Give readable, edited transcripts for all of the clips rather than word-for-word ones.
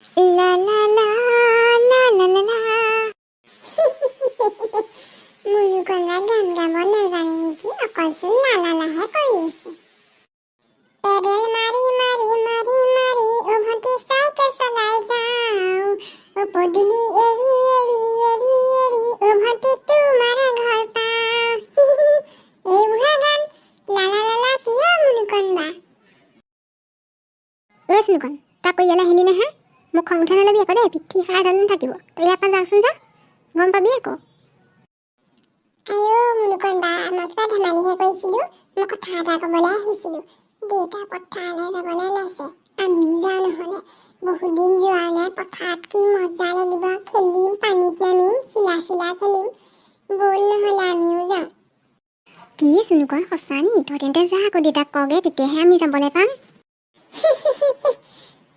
La la la la la la la. মুনুকন্যা গান গাব নাজানে নেকি? অকলচোন লালা লাহে কৰি আছে। পেডেল মাৰি মাৰি মাৰি মাৰি উভতি চাইকেল চলাই যাওঁ, ও পদূলি এৰি এৰি এৰি এৰি উভতি তোমাৰে ঘৰ পাওঁ। এইবোৰহে গান। লালা লালা কিয় মুনুকন্যা? ঐ চুনুকন, তই কৈ ইয়ালৈ আহিলি নহয়? মোক খং উঠাই নল'বি আকৌ দেই, পিঠি খাই এডাল থাকিব। তই ইয়াৰ পৰা যাচোন যা, গম পাবি আকৌ। আইঅ মুনুকন্যা, মই কিবা ধেমালিহে কৰিছিলোঁ। মই কথা এটা ক'বলৈ আহিছিলোঁ। দেউতা পথাৰলৈ যাবলৈ ওলাইছে, আমিও যাওঁ নহ'লে। বহুত দিন যোৱা নাই পথাৰত, কি মজা লাগিব। খেলিম, পানীত নামিম, চিলা চিলা খেলিম। ব'ল নহ'লে আমিও যাওঁ। কি চুনুকন, সঁচা নি? তই তেন্তে যা আকৌ, দেউতাক কওঁগৈ, তেতিয়াহে আমি যাবলৈ পাম।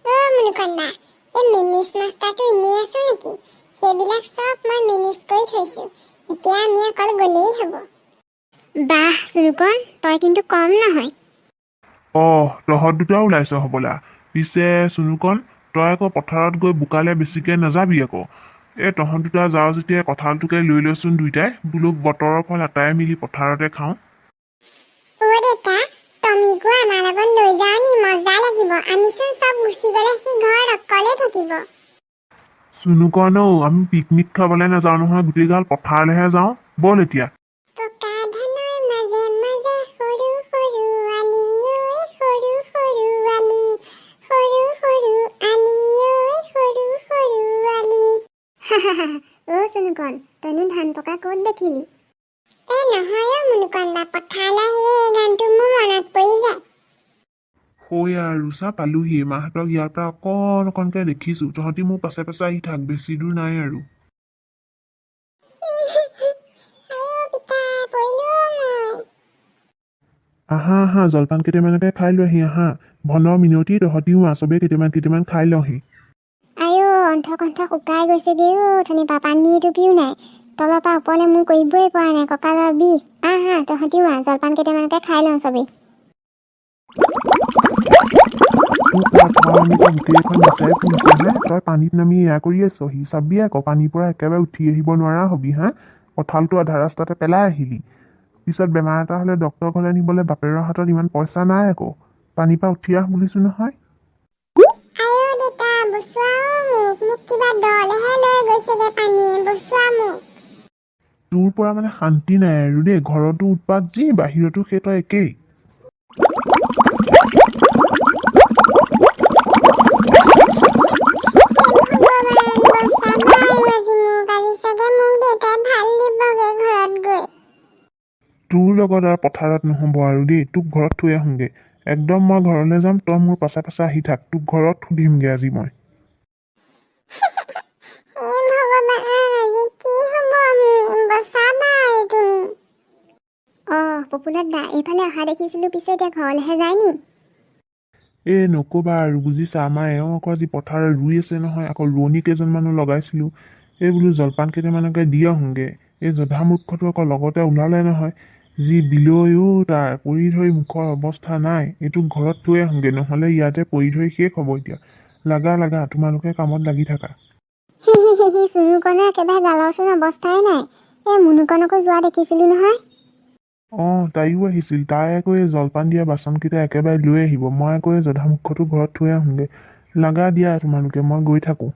অ' মুনুকন্যা, এই মেনেজ মাষ্টাৰটো এনেই আছো নেকি? সেইবিলাক চব মই মেনেজ কৰি থৈছোঁ। এতিয়া আমি অকল গ'লেই হ'ব। বাহ চুনুকন, তই কিন্তু কম নহয়। তহঁত দুটা ওলাইছ হ'বলা। পিছে চুনুকন, তই আকৌ পথাৰত গৈ বোকালে বেছিকৈ নাযাবি আকৌ। তহঁত দুটা যাওঁ যেতিয়া কঁঠালটোকে লৈ লৈচোন দুইটাই, বোলো বতৰৰ ফল আটাই মিলি পথাৰতে খাওঁ। অ' দেউতা, টমিকো আমাৰ লগত লৈ যাওঁ নি? মজা লাগিব। আমিচোন চব গুচি গ'লে সি ঘৰত অকলে থাকিব। চুনুকন, আমি পিকনিক খাবলৈ নাযাওঁ নহয়, গোটেইগাল পথাৰলৈহে যাওঁ। ব'ল এতিয়া। পকা ধানৰ মাজে মাজে সৰু সৰু আলি, ঐ সৰু সৰু আলি, সৰু সৰু আলি, ঐ সৰু সৰু আলি। অ' চুনুকন, তইনো ধান পকা ক'ত দেখিলি? নহয় অ' মুনুকন্যা, পথাৰলৈ আহিলে এই গানটো মোৰ মনত পৰি যায়। হৈ আৰু চা পালোহি। মাহঁতক ইয়াৰ পৰা অকণ অকণকৈ দেখিছোঁ। তহঁতি মোৰ পাছে পাছে আহি থাক, বেছি দূৰ নাই আৰু। আহা আহা, জলপান কেইটামানকে খাই লোৱাহি আহা। ভন মিনতি, তহঁতিও চবেই কেইটামান খাই লওঁহি। আইঅ, অন্থ শুকাই গৈছেগৈ অ', অথনিৰ পৰা পানী এটুপিও নাই। তলৰ পৰা ওপৰলৈ মোৰ কৰিবই পৰা নাই, কঁকালৰ বিষ। আহা তহঁতিও জলপান কেইটামানকে খাই লওঁ চবেই। আমি গোটেইখন বিচাৰি ফুৰিছো হা, তই পানীত নামি এয়া কৰি আছহি। চাবি আকৌ পানীৰ পৰা একেবাৰে উঠি আহিব নোৱাৰা হবি হা। কঁঠালটো আধা ৰাস্তাতে পেলাই আহিলি। পিছত বেমাৰ এটা হ'লে ডক্টৰৰ ঘৰলৈ নিবলৈ বাপেৰৰ হাতত ইমান পইচা নাই আকৌ। পানীৰ পৰা উঠি আহ বুলিছো নহয়। আইঅ দেউতা, বচোৱা মোক কিবা দলেহে লৈ গৈছেগে পানীয়ে, বচোৱা মোক। তোৰ পৰা মানে শান্তি নাই আৰু দেই, ঘৰতো উৎপাত যি, বাহিৰতো সেই তই একেই। তোৰ লগত আৰু পথাৰত নহ'ব আৰু দেই, তোক ঘৰত থৈ আহোঁগে। একদম মই ঘৰলৈ যাম, তই মোৰ পাছে পাছে আহি থাক। তোক ঘৰত সুধিমগে আজি মই। পপুলাৰ দা এইফালে অহা দেখিছিলো, পিছে এতিয়া ঘৰলৈহে যায় নি? নক'বা আৰু বুজিছা, আমাৰ এওঁ আকৌ আজি পথাৰত ৰুই আছে নহয়, আকৌ ৰোৱনী কেইজনমানো লগাইছিলোঁ। বোলো জলপান কেইটামানকে দি আহোঁগে। জধা মূৰ্খটো আকৌ লগতে ওলালে নহয়। যি বিলৈও তাৰ পৰি ধৰি মুখৰ অৱস্থা নাই। এইটোক ঘৰত থৈ আহোঁগে, নহ'লে ইয়াতে পৰি ধৰি শেষ হ'ব এতিয়া। লাগা তোমালোকে কামত লাগি থাকা। চুনুকণৰ একেবাৰে গালৰচোন অৱস্থাই নাই। মুনুকণকো যোৱা দেখিছিলো নহয়। তাইও আহিছিল। তাই আকৌ এই জলপান দিয়া বাচনকেইটা একেবাৰে লৈ আহিব। মই আকৌ এই জধা মুখটো ঘৰত থৈ আহোঁগে। লাগা দিয়া তোমালোকে, মই গৈ থাকোঁ।